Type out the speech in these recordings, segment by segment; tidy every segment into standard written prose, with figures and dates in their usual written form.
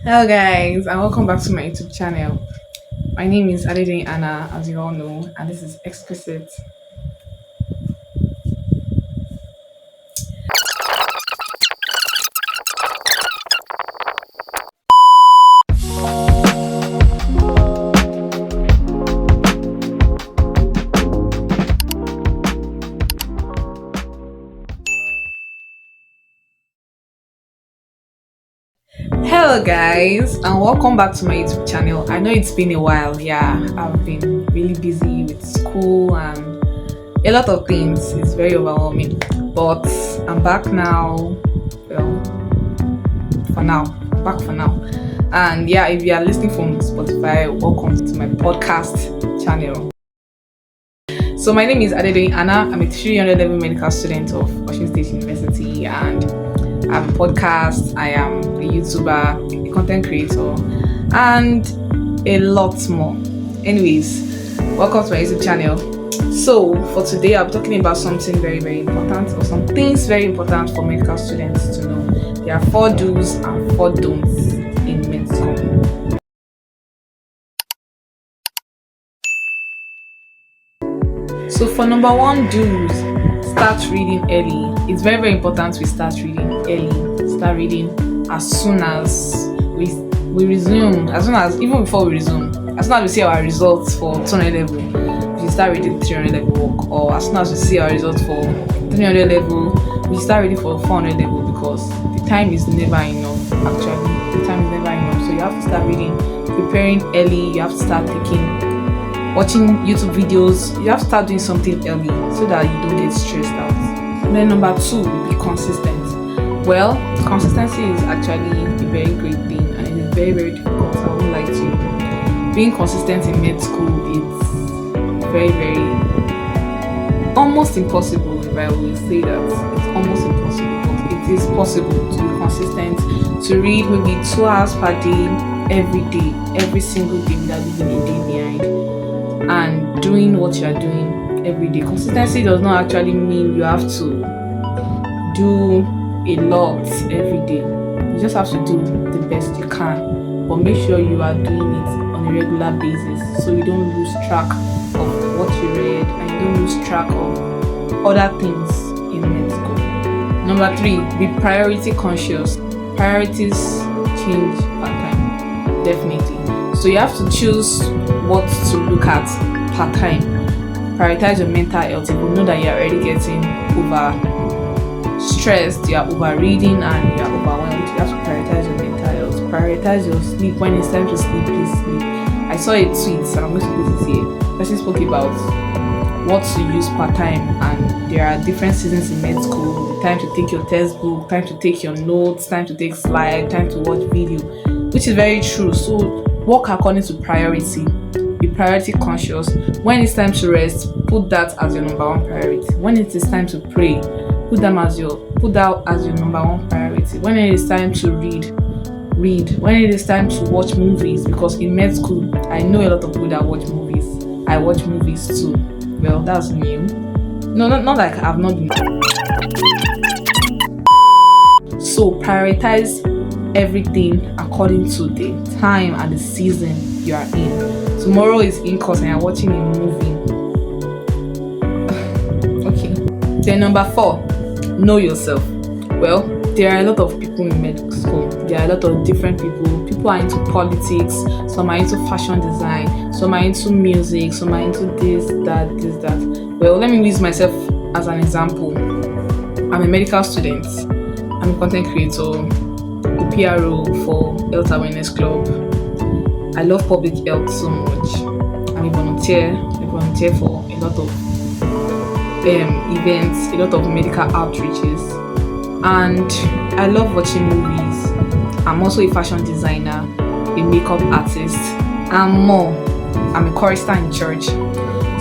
Hello guys and welcome back to my YouTube channel. My name is Adedoyin Anna, as you all know, and this is Exquisite. Hello guys and welcome back to my YouTube channel. I know it's been a while. Yeah, I've been really busy with school and a lot of things. It's very overwhelming, but I'm back now. Well, for now, I'm back for now. And yeah, if you are listening from Spotify, welcome to my podcast channel. So my name is Adedoyin Anna. I'm a 300 level medical student of Washington State University, and I have a podcast. I am a YouTuber, a content creator, and a lot more. Anyways, welcome to my YouTube channel. So for today, I'll be talking about something very, very important, or some things very important for medical students to know. There are 4 do's and 4 don'ts in med school. So for number 1 do's, start reading early. It's very, very important we start reading early. Start reading as soon as we resume, as soon as, even before we resume, as soon as we see our results for 200 level, we start reading 300 level work, or as soon as we see our results for 300 level, we start reading for 400 level, because the time is never enough. Actually, the time is never enough. So you have to start reading, preparing early. You have to start watching YouTube videos. You have to start doing something early so that you don't get stressed out. And then number 2, be consistent. Well, consistency is actually a very great thing, and it is very, very difficult. I won't lie to you. Being consistent in med school is very, very almost impossible. If I will say that, it's almost impossible, but it is possible to be consistent, to read maybe 2 hours per day, every day, every single day, without leaving a day behind, and doing what you are doing every day. Consistency does not actually mean you have to do a lot every day. You just have to do the best you can, but make sure you are doing it on a regular basis, so you don't lose track of what you read and you don't lose track of other things in med school. Number 3, be priority conscious. Priorities change per time, definitely. So you have to choose what to look at per time. Prioritize your mental health. If you know that you're already getting over stressed, you are over reading, and you are overwhelmed, you have to prioritize your mental health. Prioritize your sleep. When it's time to sleep, please sleep. I saw a tweet, and I'm going to put it here. Person spoke about what to use per time, and there are different seasons in med school. Time to take your textbook, time to take your notes, time to take slides, time to watch video, which is very true. So work according to priority. Be priority conscious. When it's time to rest, put that as your number 1 priority. When it is time to pray, put that as your number 1 priority. When it is time to read. When it is time to watch movies, because in med school, I know a lot of people that watch movies. I watch movies too. Well, that's new. No, not like I've not been. So prioritize everything according to the time and the season you are in. Tomorrow is in course and you're watching a movie. Okay. Then number 4, know yourself. Well, there are a lot of people in medical school. There are a lot of different people. People are into politics, some are into fashion design, some are into music, some are into this, that. Well, let me use myself as an example. I'm a medical student. I'm a content creator, the PRO for Health Awareness Club. I love public health so much. I'm a volunteer. I volunteer for a lot of events, a lot of medical outreaches, and I love watching movies. I'm also a fashion designer, a makeup artist, and more. I'm a chorister in church.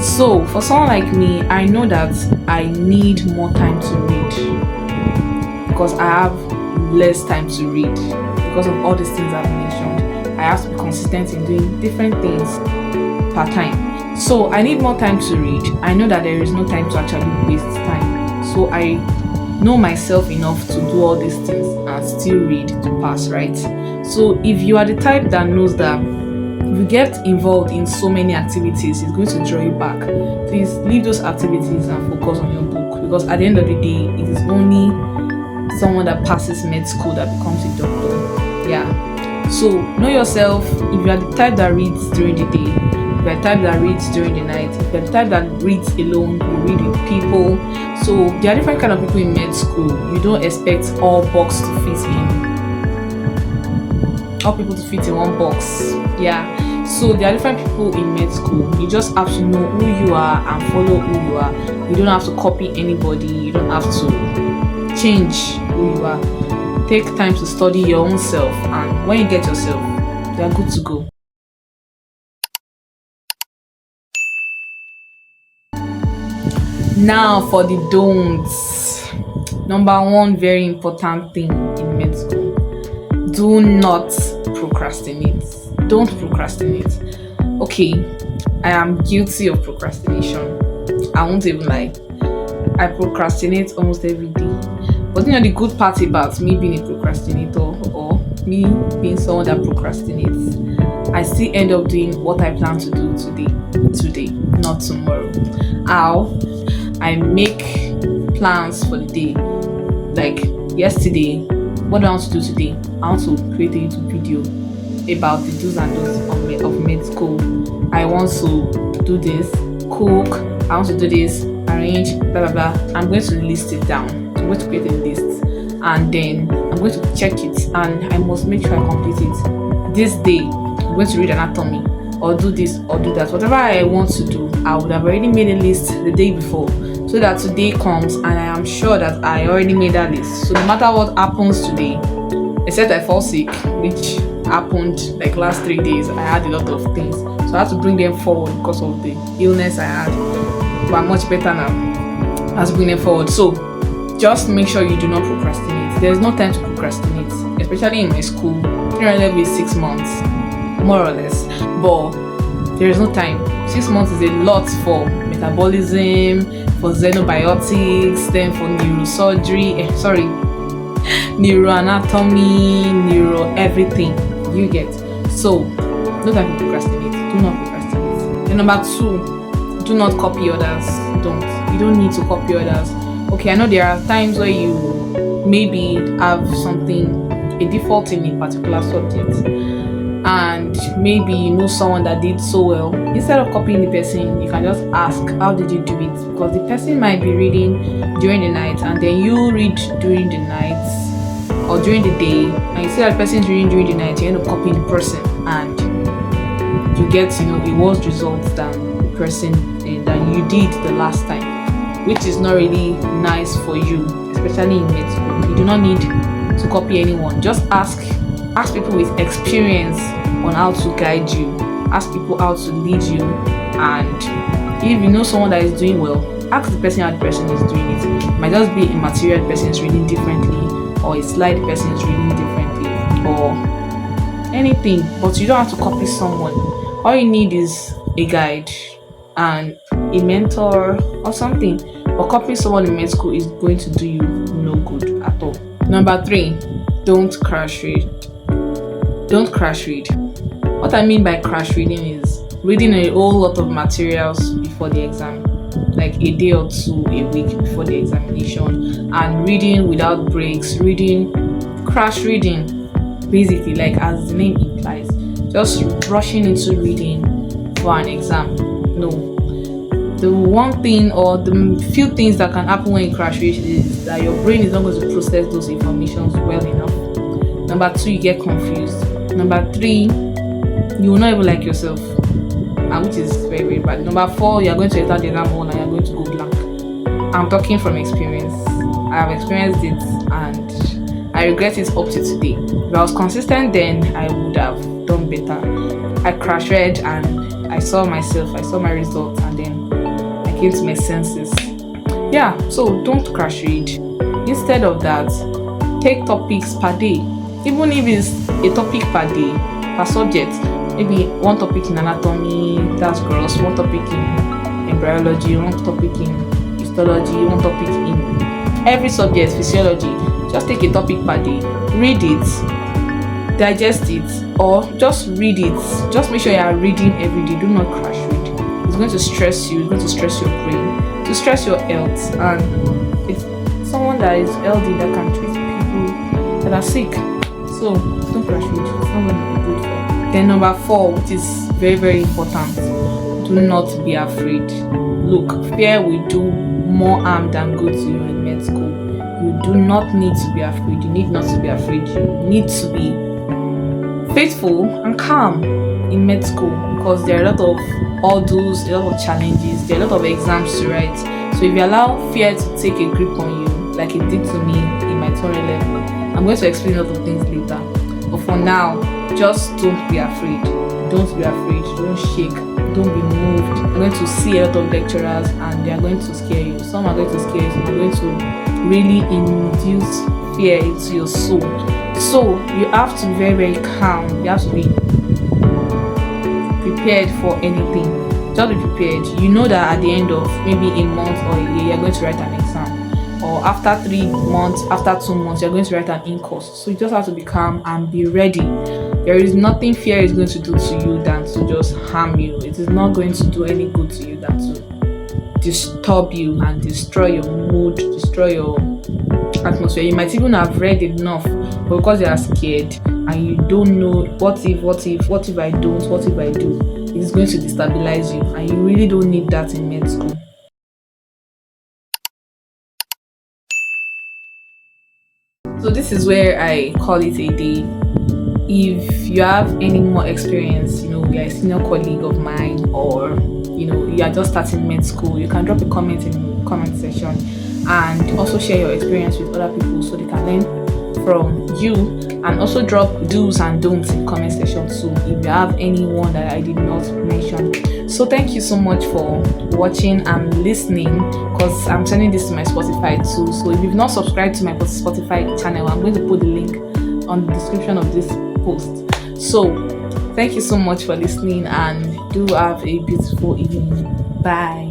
So for someone like me, I know that I need more time to read, because I have less time to read because of all these things I've mentioned. I have to be consistent in doing different things per time. So I need more time to read. I know that there is no time to actually waste time. So I know myself enough to do all these things and still read to pass, right? So if you are the type that knows that if you get involved in so many activities, it's going to draw you back. Please leave those activities and focus on your book, because at the end of the day, it is only someone that passes med school that becomes a doctor. Yeah. So know yourself. If you are the type that reads during the day, if you are the type that reads during the night, if you are the type that reads alone, you read with people. So there are different kind of people in med school. You don't expect all box to fit in. All people to fit in one box. Yeah. So there are different people in med school. You just have to know who you are and follow who you are. You don't have to copy anybody. You don't have to change who you are. Take time to study your own self, and when you get yourself, you are good to go. Now for the don'ts. Number one very important thing in med school: do not procrastinate. Don't procrastinate. Okay, I am guilty of procrastination. I won't even lie. I procrastinate almost every day. But the good part about me being a procrastinator, or me being someone that procrastinates, I still end up doing what I plan to do today, not tomorrow. How? I make plans for the day. Like yesterday, what do I want to do today? I want to create a YouTube video about the do's and don'ts of med school. I want to do this, cook. I want to do this, arrange, blah blah blah. I'm going to list it down. I'm going to create a list, and then I'm going to check it, and I must make sure I complete it. This day, I'm going to read anatomy, or do this, or do that. Whatever I want to do, I would have already made a list the day before, so that today comes and I am sure that I already made that list. So no matter what happens today, except I fall sick, which happened like last 3 days, I had a lot of things, so I had to bring them forward because of the illness I had. But I'm much better now. I have to bring them forward. So just make sure you do not procrastinate. There's no time to procrastinate, especially in my school. 300 is 6 months, more or less. But there is no time. 6 months is a lot for metabolism, for xenobiotics, then for neurosurgery. Neuroanatomy, neuro everything. You get. So no time to procrastinate. Do not procrastinate. And number 2, do not copy others. You don't need to copy others. Okay, I know there are times where you maybe have a default in a particular subject, and maybe you know someone that did so well. Instead of copying the person, you can just ask, how did you do it? Because the person might be reading during the night, and then you read during the night or during the day, and you see that the person is reading during the night, you end up copying the person, and you get a worse results than the person than you did the last time, which is not really nice for you, especially in med school. You do not need to copy anyone. Just ask people with experience on how to guide you. Ask people how to lead you, and if you know someone that is doing well, ask the person how the person is doing it. It might just be a material the person is reading differently, or a slide the person is reading differently, or anything. But you don't have to copy someone. All you need is a guide and a mentor or something. But copying someone in med school is going to do you no good at all. Number 3, don't crash read. Don't crash read. What I mean by crash reading is reading a whole lot of materials before the exam, like a day or 2 a week before the examination, and reading without breaks, crash reading, basically, like as the name implies, just rushing into reading for an exam. No. The one thing, or the few things that can happen when you crash read, is that your brain is not going to process those informations well enough. Number 2, you get confused. Number 3, you will not even like yourself, and which is very, very bad. Number 4, you are going to enter the exam hall and you are going to go blank. I'm talking from experience. I have experienced it, and I regret it up to today. If I was consistent then, I would have done better. I crash read and I saw myself, I saw my results, and then I came to my senses. Yeah, so don't crash read. Instead of that, take topics per day. Even if it's a topic per day, per subject, maybe one topic in anatomy, that's gross, one topic in embryology, one topic in histology, one topic in every subject, physiology, just take a topic per day, read it, digest it, or just read it. Just make sure you are reading every day. Do not crash read. It's going to stress you, it's going to stress your brain, to stress your health, and it's someone that is healthy that can treat people that are sick. So don't crash read. It's not going to be good for you. Then number 4, which is very, very important, do not be afraid. Look, fear will do more harm than good to you in med school. You do not need to be afraid. You need not to be afraid. You need to be faithful and calm in med school, because there are a lot of hurdles, a lot of challenges, there are a lot of exams to write. So if you allow fear to take a grip on you, like it did to me in my tutorial level, I'm going to explain a lot of things later. But for now, just don't be afraid. Don't be afraid. Don't shake. Don't be moved. You're going to see a lot of lecturers and they are going to scare you. Some are going to scare you. Some are going to really induce fear into your soul. So you have to be very, very calm. You have to be prepared for anything. Just be prepared. You know that at the end of maybe a month or a year, you're going to write an exam. Or after 3 months, after 2 months, you're going to write an in-course. So you just have to be calm and be ready. There is nothing fear is going to do to you than to just harm you. It is not going to do any good to you than to disturb you and destroy your mood, destroy your atmosphere. You might even have read enough, but because you are scared and you don't know what if I don't, what if I do, it is going to destabilize you, and you really don't need that in med school. So this is where I call it a day. If you have any more experience, you're a senior colleague of mine, or you are just starting med school, you can drop a comment in the comment section and also share your experience with other people so they can learn from you, and also drop do's and don'ts in the comment section too if you have anyone that I did not mention. So thank you so much for watching and listening, because I'm sending this to my Spotify too. So if you've not subscribed to my Spotify channel, I'm going to put the link on the description of this post. So thank you so much for listening, and do have a beautiful evening. Bye.